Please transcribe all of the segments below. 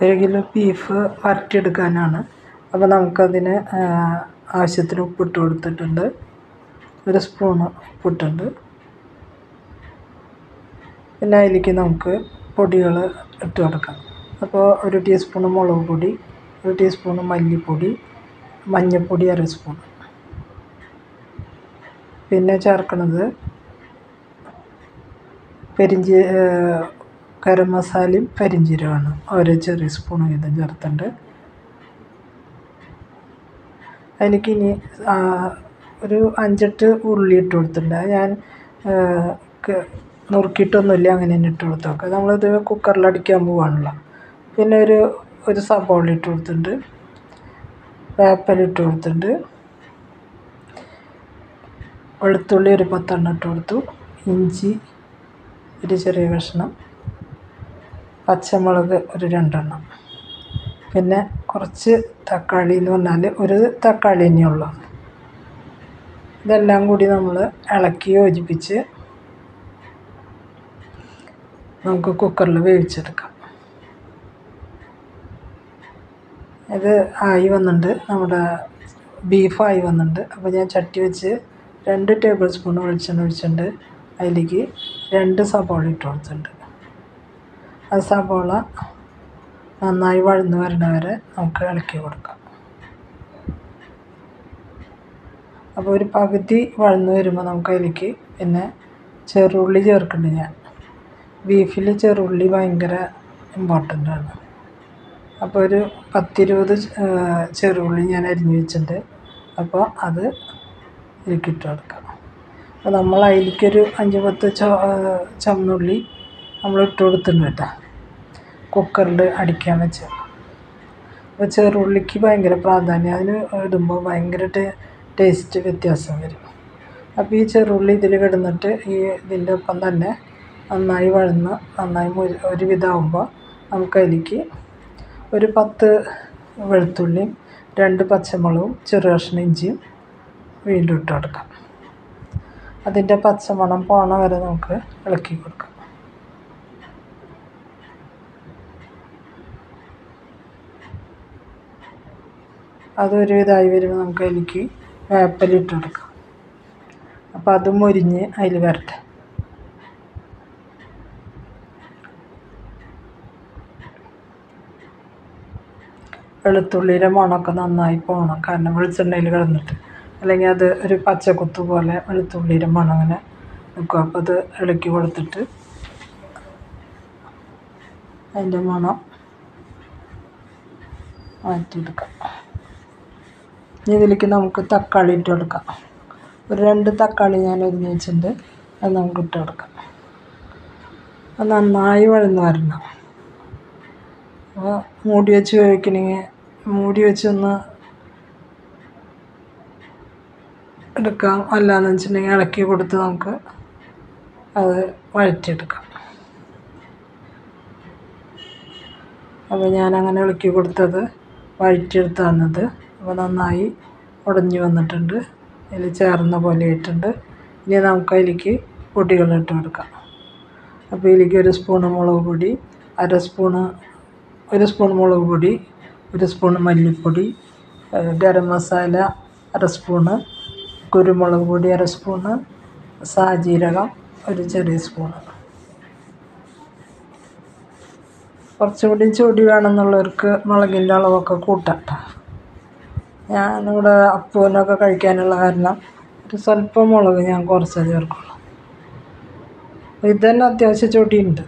1 kilo beef വരട്ടിയെടുക്കാനാണ്. അപ്പോൾ നമുക്കതിന് ആവശ്യത്തിന് ഉപ്പിട്ട് കൊടുത്തിട്ടുണ്ട്. 1 സ്പൂണ് ഉപ്പിട്ടുണ്ട്. പിന്നെ അതിലേക്ക് നമുക്ക് പൊടികൾ ഇട്ട് കൊടുക്കാം. അപ്പോൾ 1 ടീസ്പൂണ് മുളക് പൊടി, 1 ടീസ്പൂണ് മല്ലിപ്പൊടി, മഞ്ഞൾപ്പൊടി 1/2 സ്പൂൺ. പിന്നെ ചേർക്കുന്നത് ഗരം മസാലയും പെരിഞ്ജീരകമാണ്. 1 ചെറിയ സ്പൂൺ വീതം ചേർത്തിട്ടുണ്ട്. അതിലേക്ക് ഇനി ഒരു 5-8 ഉള്ളി ഇട്ട് കൊടുത്തിട്ടുണ്ട്. ഞാൻ നുറുക്കിയിട്ടൊന്നുമില്ല, അങ്ങനെ തന്നെ ഇട്ട് കൊടുത്തേക്കാം. നമ്മളിത് കുക്കറിൽ അടിക്കാൻ പോവാണല്ലോ. പിന്നെ ഒരു സബോള ഇട്ട് കൊടുത്തിട്ടുണ്ട്. വേപ്പില ഇട്ട് കൊടുത്തിട്ടുണ്ട്. വെളുത്തുള്ളി ഒരു 10 എണ്ണം ഇട്ട് കൊടുത്തു. ഇഞ്ചി ഒരു ചെറിയ കഷ്ണം, പച്ചമുളക് ഒരു 2 എണ്ണം, പിന്നെ കുറച്ച് തക്കാളി എന്ന് പറഞ്ഞാൽ 1 തക്കാളി തന്നെയുള്ളൂ. ഇതെല്ലാം കൂടി നമ്മൾ ഇളക്കി യോജിപ്പിച്ച് നമുക്ക് കുക്കറിൽ വേവിച്ചെടുക്കാം. ഇത് ആയി വന്നിട്ടുണ്ട്, നമ്മുടെ ബീഫായി വന്നിട്ടുണ്ട്. അപ്പോൾ ഞാൻ ചട്ടി വെച്ച് 2 ടേബിൾ സ്പൂൺ വെളിച്ചെണ്ണ ഒഴിച്ചിട്ടുണ്ട്. അതിലേക്ക് 2 സബോള ഇട്ട് കൊടുത്തിട്ടുണ്ട്. ആ സബോള നന്നായി വഴന്ന് വരണ വരെ നമുക്ക് ഇളക്കി കൊടുക്കാം. അപ്പോൾ ഒരു പകുതി വഴന്ന് വരുമ്പോൾ നമുക്ക് അതിലേക്ക് പിന്നെ ചെറുള്ളി ചേർക്കുന്നുണ്ട്. ഞാൻ ബീഫിൽ ചെറുള്ളി ഭയങ്കര ഇമ്പോർട്ടൻ്റ് ആണ്. അപ്പോൾ ഒരു 10-20 ചെറുള്ളി ഞാൻ അരിഞ്ഞ് വെച്ചിട്ടുണ്ട്. അപ്പോൾ അത് ഇതിലേക്കിട്ട് കൊടുക്കാം. അപ്പോൾ നമ്മൾ അതിലേക്കൊരു 5-10 ചുവന്നുള്ളി നമ്മൾ ഇട്ട് കൊടുത്തിട്ടുണ്ട് കേട്ടോ, കുക്കറിൽ അടിക്കാൻ വെച്ച്. അപ്പോൾ ചെറുള്ളിക്ക് ഭയങ്കര പ്രാധാന്യം, അതിന് ഇടുമ്പോൾ ഭയങ്കര ടേസ്റ്റ് വ്യത്യാസം വരും. അപ്പോൾ ഈ ചെറുള്ളി ഇതിൽ കിടന്നിട്ട് ഇതിൻ്റെ ഒപ്പം തന്നെ നന്നായി വഴന്ന് നന്നായി ഒരുവിധമാകുമ്പോൾ നമുക്കതിലേക്ക് ഒരു 10 വെളുത്തുള്ളിയും 2 പച്ചമുളകും ചെറു കഷ്ണം ഇഞ്ചിയും വീണ്ടും ഇട്ട് കൊടുക്കാം. അതിൻ്റെ പച്ചമണം പോണ വരെ നമുക്ക് ഇളക്കി കൊടുക്കാം. അതൊരുവിധമായി വരുമ്പോൾ നമുക്ക് അതിലേക്ക് വേപ്പില ഇട്ട് കൊടുക്കാം. അപ്പോൾ അതും മൊരിഞ്ഞ് അതിൽ വരട്ടെ. വെളുത്തുള്ളിയുടെ മണമൊക്കെ നന്നായി പോകണം, കാരണം വെളിച്ചെണ്ണയിൽ കിടന്നിട്ട്, അല്ലെങ്കിൽ അത് ഒരു പച്ചക്കുത്ത് പോലെ വെളുത്തുള്ളിയുടെ മണം അങ്ങനെ നിൽക്കും. അപ്പോൾ അത് ഇളക്കി കൊടുത്തിട്ട് അതിൻ്റെ മണം മാറ്റിയെടുക്കാം. ഇനി ഇതിലേക്ക് നമുക്ക് തക്കാളി ഇട്ട് കൊടുക്കാം. ഒരു 2 തക്കാളി ഞാൻ അരിഞ്ഞ് വെച്ചിട്ടുണ്ട്, അത് നമുക്ക് ഇട്ട് കൊടുക്കാം. അത് നന്നായി വഴന്ന് വരണം. അപ്പോൾ മൂടി വെച്ച് വേവിക്കണമെങ്കിൽ മൂടി വെച്ചൊന്ന് എടുക്കാം, അല്ലാന്ന് വെച്ചിട്ടുണ്ടെങ്കിൽ ഇളക്കി കൊടുത്ത് നമുക്ക് അത് വഴറ്റിയെടുക്കാം. അപ്പോൾ ഞാനങ്ങനെ ഇളക്കി കൊടുത്തത് വഴറ്റിയെടുത്താണത്. അപ്പോൾ നന്നായി ഉടഞ്ഞു വന്നിട്ടുണ്ട്, അതിൽ ചേർന്ന പോലെ ആയിട്ടുണ്ട്. ഇനി നമുക്ക് അതിലേക്ക് പൊടികളിട്ട് കൊടുക്കാം. അപ്പോൾ ഇതിലേക്ക് 1 സ്പൂണ് മുളക് പൊടി, 1 സ്പൂൺ മുളക് പൊടി, 1 സ്പൂൺ മല്ലിപ്പൊടി, ഗരം മസാല 1/2 സ്പൂണ്, കുരുമുളക് പൊടി 1/2 സ്പൂണ്, സാജീരകം 1 ചെറിയ സ്പൂണ്. കുറച്ചുകൂടി ചൊടി വേണമെന്നുള്ളവർക്ക് മുളകിൻ്റെ അളവൊക്കെ കൂട്ടാം. ഞാനിവിടെ അപ്പൂനൊക്കെ കഴിക്കാനുള്ള കാരണം ഒരു സ്വല്പം മുളക് ഞാൻ കുറച്ച് ചേർക്കുള്ളൂ. ഇത് തന്നെ അത്യാവശ്യം ചൊടിയുണ്ട്,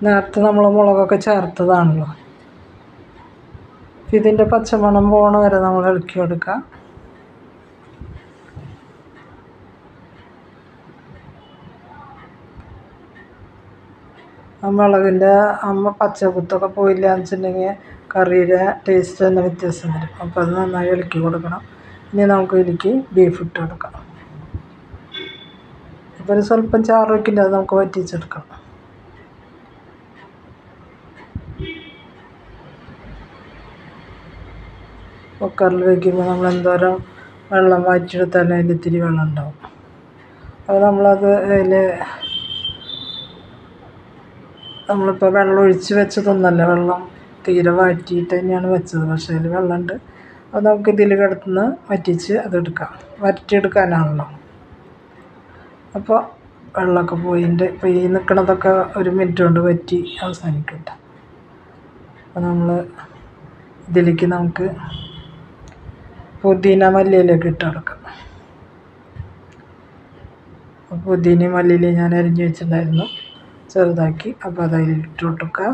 നേരത്തെ നമ്മൾ മുളകൊക്കെ ചേർത്തതാണല്ലോ. ഇതിൻ്റെ പച്ചമണം പോണ വരെ നമ്മൾ ഇളക്കി കൊടുക്കുക. ആ മുളകിൻ്റെ പച്ചക്കുത്തൊക്കെ പോയില്ല എന്ന് വെച്ചിട്ടുണ്ടെങ്കിൽ കറിയുടെ ടേസ്റ്റ് തന്നെ വ്യത്യാസം വരും. അപ്പോൾ അത് നന്നായി ഇളക്കി കൊടുക്കണം. ഇനി നമുക്ക് ഇതിലേക്ക് ബീഫ് ഇട്ട് കൊടുക്കാം. ഇപ്പോൾ ഒരു സ്വല്പം ചാറ് വയ്ക്കില്ല, അത് നമുക്ക് വറ്റിച്ചെടുക്കണം. കുക്കറിൽ വയ്ക്കുമ്പോൾ നമ്മൾ എന്തോരം വെള്ളം വറ്റിയെടുത്താലും അതിൽ ഇത്തിരി വെള്ളം ഉണ്ടാവും. അപ്പോൾ നമ്മളത് അതിൽ നമ്മളിപ്പോൾ വെള്ളം ഒഴിച്ച് വെച്ചതൊന്നല്ല, വെള്ളം തീരെ വറ്റിയിട്ട് തന്നെയാണ് വെച്ചത്. പക്ഷേ അതിൽ വെള്ളമുണ്ട്. അത് നമുക്ക് ഇതിൽ കിടത്തുനിന്ന് വറ്റിച്ച് അതെടുക്കാം. വറ്റിയെടുക്കാനാണല്ലോ. അപ്പോൾ വെള്ളമൊക്കെ ഇപ്പോൾ ഈ നിൽക്കണതൊക്കെ 1 മിനിറ്റ് കൊണ്ട് വറ്റി അവസാനിക്കും. അപ്പോൾ നമ്മൾ ഇതിലേക്ക് നമുക്ക് പുതിന മല്ലിയിലേക്ക് ഇട്ട് കൊടുക്കാം. പുതിനയും മല്ലിയിലും ഞാൻ അരിഞ്ഞ് വെച്ചിട്ടുണ്ടായിരുന്നു ചെറുതാക്കി. അപ്പോൾ അതിൽ ഇട്ട് കൊടുക്കുക.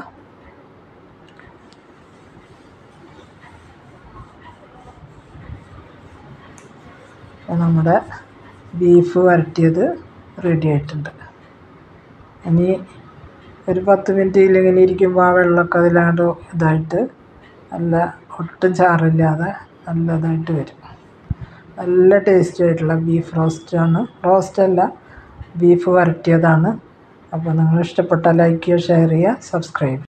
അപ്പോൾ നമ്മുടെ ബീഫ് വരട്ടിയത് റെഡി ആയിട്ടുണ്ട്. ഇനി ഒരു 10 മിനിറ്റ് ഇങ്ങനെ ഇരിക്കുമ്പോൾ ആ വെള്ളമൊക്കെ അതിലാണ്ട് ഇതായിട്ട് നല്ല ഒട്ടും ചാറില്ലാതെ നല്ലതായിട്ട് വരും. നല്ല ടേസ്റ്റി ആയിട്ടുള്ള ബീഫ് റോസ്റ്റാണ്. റോസ്റ്റല്ല, ബീഫ് വരട്ടിയതാണ്. അപ്പോൾ നിങ്ങൾ ഇഷ്ടപ്പെട്ടാൽ ലൈക്ക് ചെയ്യുക, ഷെയർ ചെയ്യുക, സബ്സ്ക്രൈബ്.